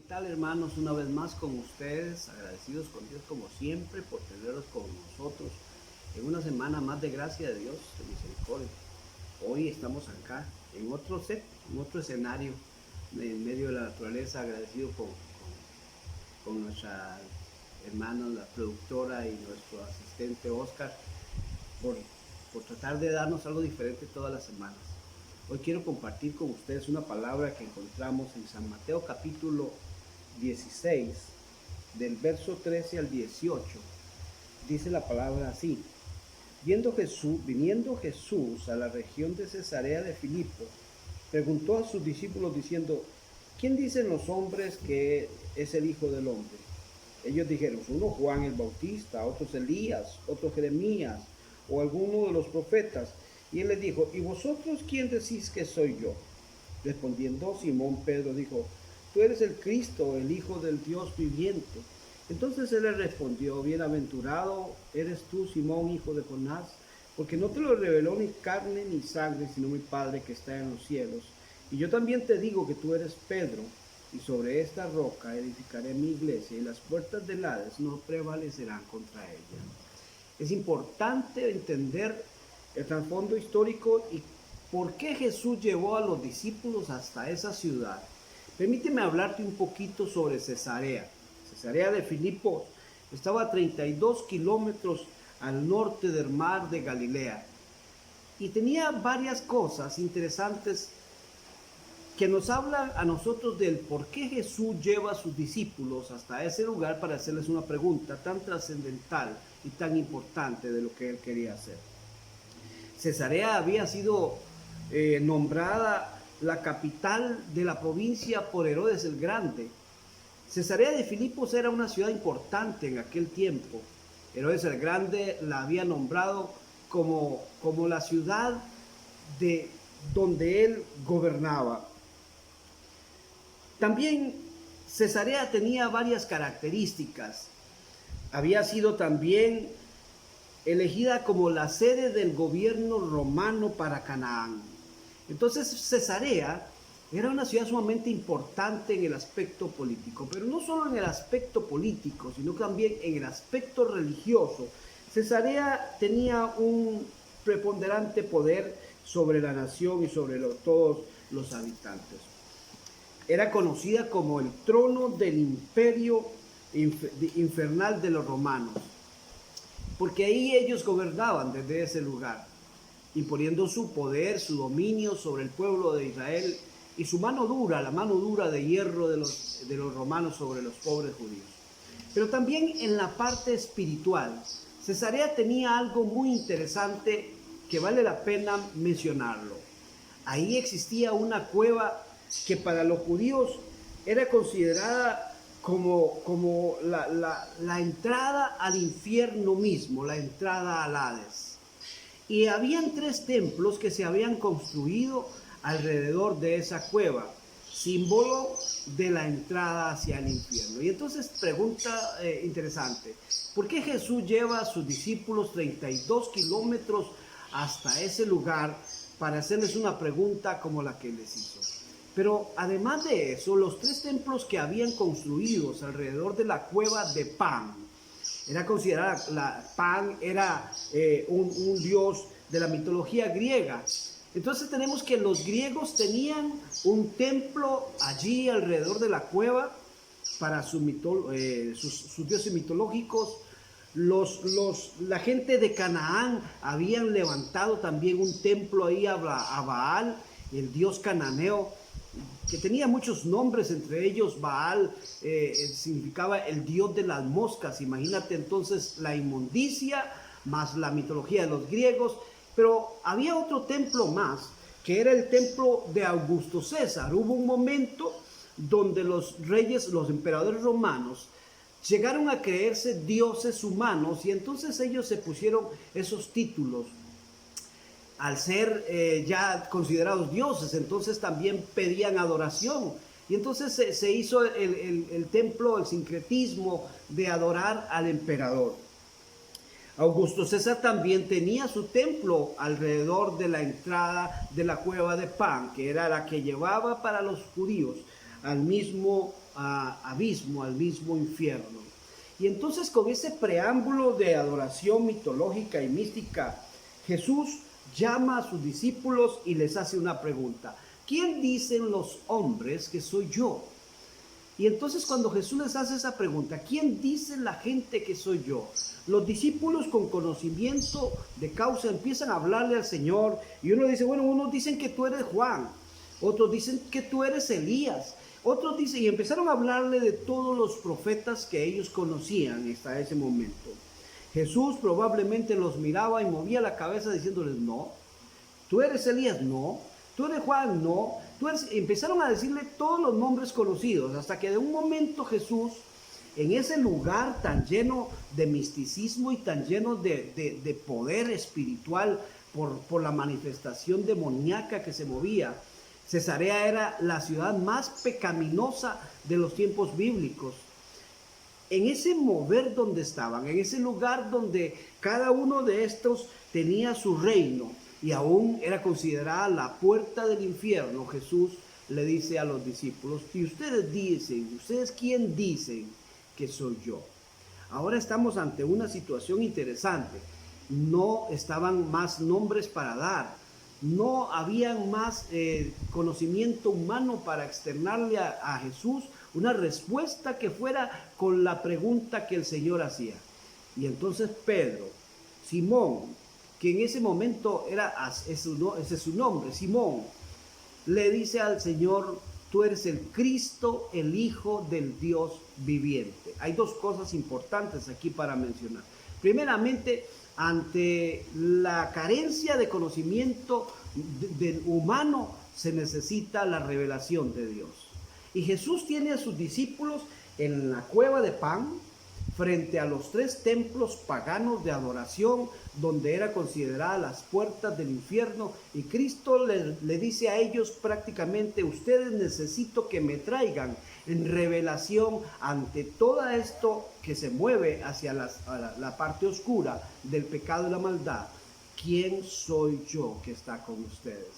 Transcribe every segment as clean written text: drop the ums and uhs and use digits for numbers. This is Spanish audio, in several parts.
tal, hermanos? Una vez más con ustedes, agradecidos con Dios como siempre por tenerlos con nosotros en una semana más de gracia de Dios, de misericordia. Hoy estamos acá en otro set, en otro escenario, en medio de la naturaleza, agradecido con nuestra hermana, la productora, y nuestro asistente Oscar por, por tratar de darnos algo diferente todas las semanas. Hoy quiero compartir con ustedes una palabra que encontramos en San Mateo capítulo 16, del verso 13 al 18. Dice la palabra así: Viniendo Jesús a la región de Cesarea de Filipo, preguntó a sus discípulos diciendo: ¿Quién dicen los hombres que es el Hijo del Hombre? Ellos dijeron: uno Juan el Bautista, otros Elías, otros Jeremías o alguno de los profetas. Y él les dijo: ¿Y vosotros quién decís que soy yo? Respondiendo Simón Pedro dijo: Tú eres el Cristo, el Hijo del Dios viviente. Entonces él le respondió: Bienaventurado eres tú, Simón, hijo de Jonás, porque no te lo reveló ni carne ni sangre, sino mi Padre que está en los cielos. Y yo también te digo que tú eres Pedro, y sobre esta roca edificaré mi iglesia, y las puertas del Hades no prevalecerán contra ella. Es importante entender el trasfondo histórico y por qué Jesús llevó a los discípulos hasta esa ciudad. Permíteme hablarte un poquito sobre Cesarea. Cesarea de Filipo estaba a 32 kilómetros al norte del mar de Galilea y tenía varias cosas interesantes que nos hablan a nosotros del por qué Jesús lleva a sus discípulos hasta ese lugar para hacerles una pregunta tan trascendental y tan importante de lo que él quería hacer. Cesarea había sido nombrada la capital de la provincia por Herodes el Grande. Cesarea de Filipos era una ciudad importante en aquel tiempo. Herodes el Grande la había nombrado como la ciudad de donde él gobernaba. También Cesarea tenía varias características. Había sido también elegida como la sede del gobierno romano para Canaán. Entonces Cesarea era una ciudad sumamente importante en el aspecto político, pero no solo en el aspecto político, sino también en el aspecto religioso. Cesarea tenía un preponderante poder sobre la nación y sobre todos los habitantes. Era conocida como el trono del imperio infernal de los romanos, porque ahí ellos gobernaban desde ese lugar, imponiendo su poder, su dominio sobre el pueblo de Israel y su mano dura, la mano dura de hierro de los romanos sobre los pobres judíos. Pero también en la parte espiritual, Cesarea tenía algo muy interesante que vale la pena mencionarlo. Ahí existía una cueva que para los judíos era considerada como la entrada al infierno mismo, la entrada al Hades. Y habían 3 templos que se habían construido alrededor de esa cueva, símbolo de la entrada hacia el infierno. Y entonces, pregunta interesante: ¿por qué Jesús lleva a sus discípulos 32 kilómetros hasta ese lugar para hacerles una pregunta como la que les hizo? Pero además de eso, los 3 templos que habían construidos alrededor de la cueva de Pan, era considerada, Pan era un dios de la mitología griega. Entonces tenemos que los griegos tenían un templo allí alrededor de la cueva para sus dioses mitológicos. La gente de Canaán habían levantado también un templo ahí a Baal, el dios cananeo, que tenía muchos nombres, entre ellos Baal significaba el dios de las moscas. Imagínate entonces la inmundicia más la mitología de los griegos. Pero había otro templo más, que era el templo de Augusto César. Hubo un momento donde los reyes, los emperadores romanos, llegaron a creerse dioses humanos, y entonces ellos se pusieron esos títulos. Al ser ya considerados dioses, entonces también pedían adoración. Y entonces se hizo el templo, el sincretismo de adorar al emperador. Augusto César también tenía su templo alrededor de la entrada de la cueva de Pan, que era la que llevaba para los judíos al mismo abismo, al mismo infierno. Y entonces con ese preámbulo de adoración mitológica y mística, Jesús llama a sus discípulos y les hace una pregunta. ¿Quién dicen los hombres que soy yo? Y entonces cuando Jesús les hace esa pregunta, ¿quién dice la gente que soy yo? Los discípulos con conocimiento de causa empiezan a hablarle al Señor y uno dice, bueno, unos dicen que tú eres Juan, otros dicen que tú eres Elías, otros dicen, y empezaron a hablarle de todos los profetas que ellos conocían hasta ese momento. Jesús probablemente los miraba y movía la cabeza diciéndoles, no, tú eres Elías, no, tú eres Juan, no, tú eres... Empezaron a decirle todos los nombres conocidos, hasta que de un momento Jesús, en ese lugar tan lleno de misticismo y tan lleno de poder espiritual por la manifestación demoníaca que se movía, Cesarea era la ciudad más pecaminosa de los tiempos bíblicos. En ese mover donde estaban, en ese lugar donde cada uno de estos tenía su reino y aún era considerada la puerta del infierno, Jesús le dice a los discípulos, y ustedes dicen, ¿ustedes quién dicen que soy yo? Ahora estamos ante una situación interesante. No estaban más nombres para dar. No habían más conocimiento humano para externarle a Jesús una respuesta que fuera con la pregunta que el Señor hacía. Y entonces Pedro, Simón, que en ese momento ese es su nombre, Simón, le dice al Señor, tú eres el Cristo, el Hijo del Dios viviente. Hay dos cosas importantes aquí para mencionar. Primeramente, ante la carencia de conocimiento del humano, se necesita la revelación de Dios. Y Jesús tiene a sus discípulos en la cueva de Pan, frente a los 3 templos paganos de adoración, donde era considerada las puertas del infierno, y Cristo le dice a ellos prácticamente, ustedes necesito que me traigan en revelación ante todo esto que se mueve hacia la parte oscura del pecado y la maldad. ¿Quién soy yo que está con ustedes?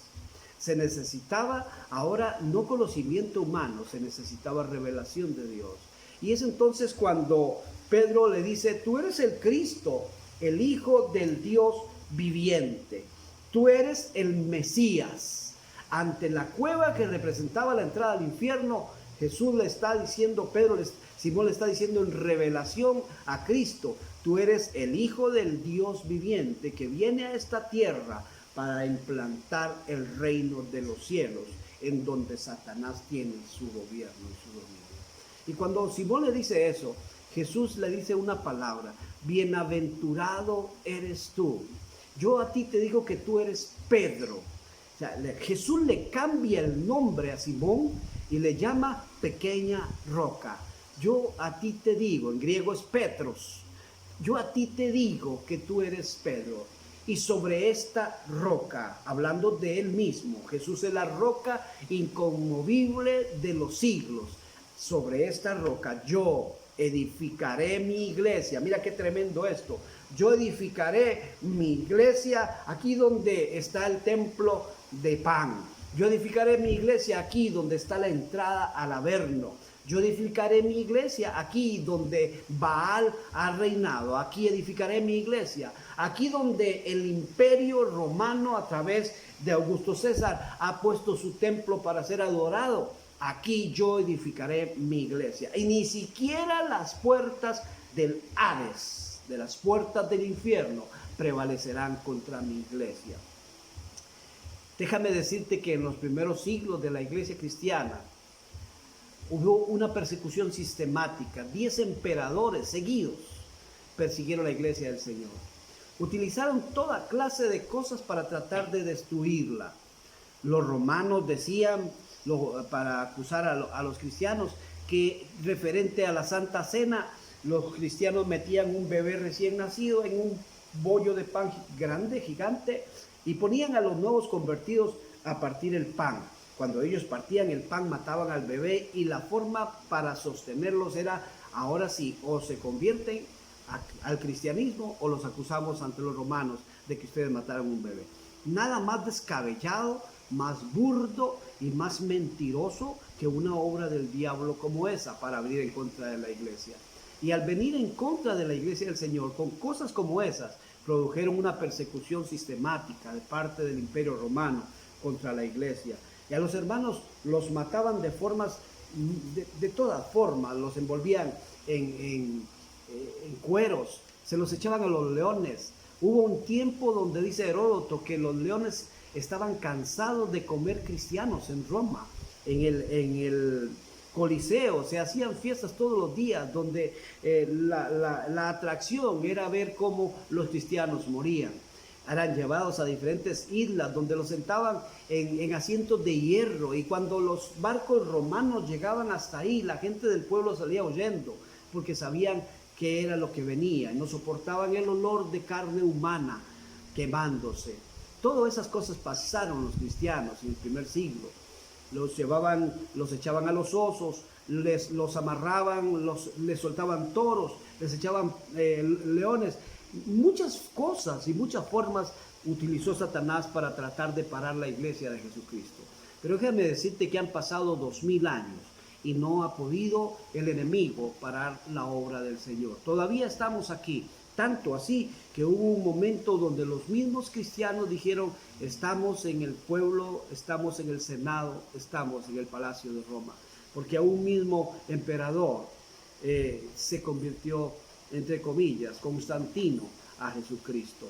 Se necesitaba ahora no conocimiento humano, se necesitaba revelación de Dios. Y es entonces cuando Pedro le dice, tú eres el Cristo, el Hijo del Dios viviente. Tú eres el Mesías. Ante la cueva que representaba la entrada al infierno, Jesús le está diciendo, Simón le está diciendo en revelación a Cristo, tú eres el Hijo del Dios viviente que viene a esta tierra para implantar el reino de los cielos, en donde Satanás tiene su gobierno y su dominio. Y cuando Simón le dice eso, Jesús le dice una palabra, bienaventurado eres tú. Yo a ti te digo que tú eres Pedro. O sea, Jesús le cambia el nombre a Simón y le llama pequeña roca. Yo a ti te digo, en griego es Petros, yo a ti te digo que tú eres Pedro. Y sobre esta roca, hablando de él mismo, Jesús es la roca inconmovible de los siglos. Sobre esta roca yo edificaré mi iglesia. Mira qué tremendo esto. Yo edificaré mi iglesia aquí donde está el templo de Pan. Yo edificaré mi iglesia aquí donde está la entrada al Averno. Yo edificaré mi iglesia aquí donde Baal ha reinado. Aquí edificaré mi iglesia. Aquí donde el imperio romano a través de Augusto César ha puesto su templo para ser adorado. Aquí yo edificaré mi iglesia. Y ni siquiera las puertas del Hades, de las puertas del infierno, prevalecerán contra mi iglesia. Déjame decirte que en los primeros siglos de la iglesia cristiana hubo una persecución sistemática. 10 emperadores seguidos persiguieron la iglesia del Señor. Utilizaron toda clase de cosas para tratar de destruirla. Los romanos decían, para acusar a los cristianos, que referente a la Santa Cena, los cristianos metían un bebé recién nacido en un bollo de pan grande, gigante, y ponían a los nuevos convertidos a partir el pan. Cuando ellos partían el pan, mataban al bebé, y la forma para sostenerlos era, ahora sí, o se convierten al cristianismo o los acusamos ante los romanos de que ustedes mataron un bebé. Nada más descabellado, más burdo y más mentiroso que una obra del diablo como esa para venir en contra de la iglesia. Y al venir en contra de la iglesia del Señor, con cosas como esas, produjeron una persecución sistemática de parte del Imperio Romano contra la iglesia. Y a los hermanos los mataban de formas, de todas formas, los envolvían en cueros, se los echaban a los leones. Hubo un tiempo donde dice Heródoto que los leones estaban cansados de comer cristianos en Roma, en el Coliseo, se hacían fiestas todos los días donde la atracción era ver cómo los cristianos morían. Eran llevados a diferentes islas donde los sentaban en asientos de hierro, y cuando los barcos romanos llegaban hasta ahí, la gente del pueblo salía huyendo porque sabían que era lo que venía, y no soportaban el olor de carne humana quemándose. Todas esas cosas pasaron los cristianos en el primer siglo. Los llevaban, los echaban a los osos, los amarraban, les soltaban toros, les echaban leones. Muchas cosas y muchas formas utilizó Satanás para tratar de parar la iglesia de Jesucristo. Pero déjame decirte que han pasado 2000 años y no ha podido el enemigo parar la obra del Señor. Todavía estamos aquí, tanto así que hubo un momento donde los mismos cristianos dijeron: estamos en el pueblo, estamos en el Senado, estamos en el Palacio de Roma, porque a un mismo emperador se convirtió, entre comillas, Constantino, a Jesucristo.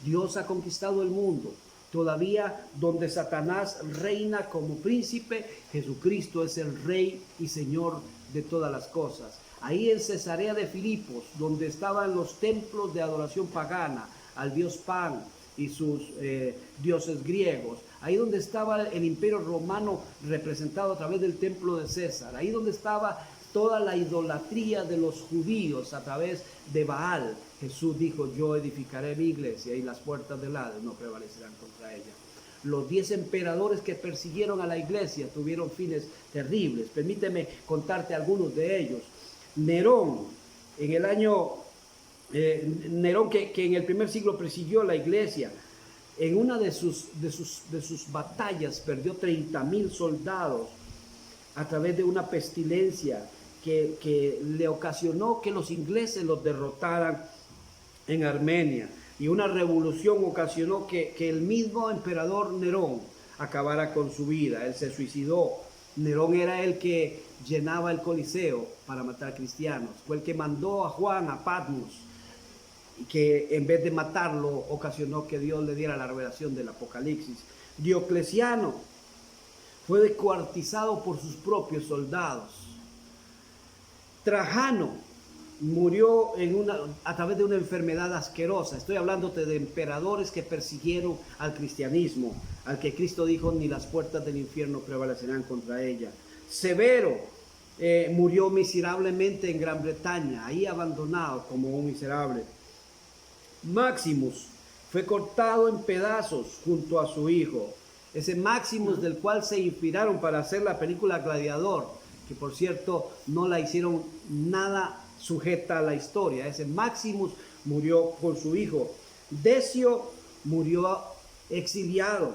Dios ha conquistado el mundo. Todavía donde Satanás reina como príncipe, Jesucristo es el Rey y Señor de todas las cosas. Ahí en Cesarea de Filipos, donde estaban los templos de adoración pagana al dios Pan y sus dioses griegos, ahí donde estaba el imperio romano representado a través del templo de César, ahí donde estaba toda la idolatría de los judíos a través de Baal, Jesús dijo: yo edificaré mi iglesia y las puertas del Hades no prevalecerán contra ella. Los 10 emperadores que persiguieron a la iglesia tuvieron fines terribles. Permíteme contarte algunos de ellos. Nerón, en el año Nerón que en el primer siglo persiguió a la iglesia, en una de sus batallas perdió 30,000 soldados a través de una pestilencia que le ocasionó que los ingleses los derrotaran en Armenia, y una revolución ocasionó que el mismo emperador Nerón acabara con su vida. Él se suicidó. Nerón era el que llenaba el Coliseo para matar cristianos, fue el que mandó a Juan a Patmos, y que en vez de matarlo ocasionó que Dios le diera la revelación del Apocalipsis. Diocleciano fue descuartizado por sus propios soldados. Trajano murió a través de una enfermedad asquerosa. Estoy hablándote de emperadores que persiguieron al cristianismo, al que Cristo dijo: ni las puertas del infierno prevalecerán contra ella. Severo murió miserablemente en Gran Bretaña, ahí abandonado como un miserable. Maximus fue cortado en pedazos junto a su hijo. Ese Maximus del cual se inspiraron para hacer la película Gladiador, que por cierto no la hicieron nada sujeta a la historia. Ese Maximus murió con su hijo. Decio murió exiliado.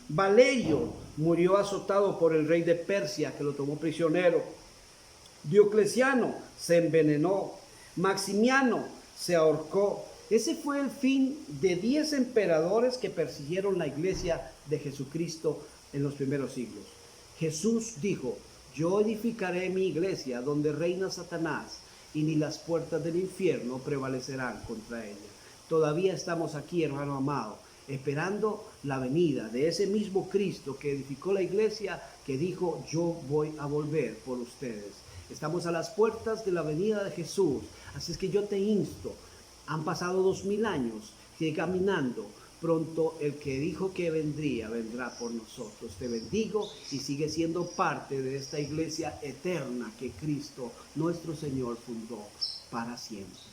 Valerio murió azotado por el rey de Persia, que lo tomó prisionero. Diocleciano se envenenó. Maximiano se ahorcó. Ese fue el fin de 10 emperadores que persiguieron la iglesia de Jesucristo en los primeros siglos. Jesús dijo: yo edificaré mi iglesia donde reina Satanás, y ni las puertas del infierno prevalecerán contra ella. Todavía estamos aquí, hermano amado, esperando la venida de ese mismo Cristo que edificó la iglesia, que dijo: yo voy a volver por ustedes. Estamos a las puertas de la venida de Jesús, así es que yo te insto. Han pasado 2000 años, sigue caminando. Pronto el que dijo que vendría, vendrá por nosotros. Te bendigo y sigue siendo parte de esta iglesia eterna que Cristo, nuestro Señor, fundó para siempre.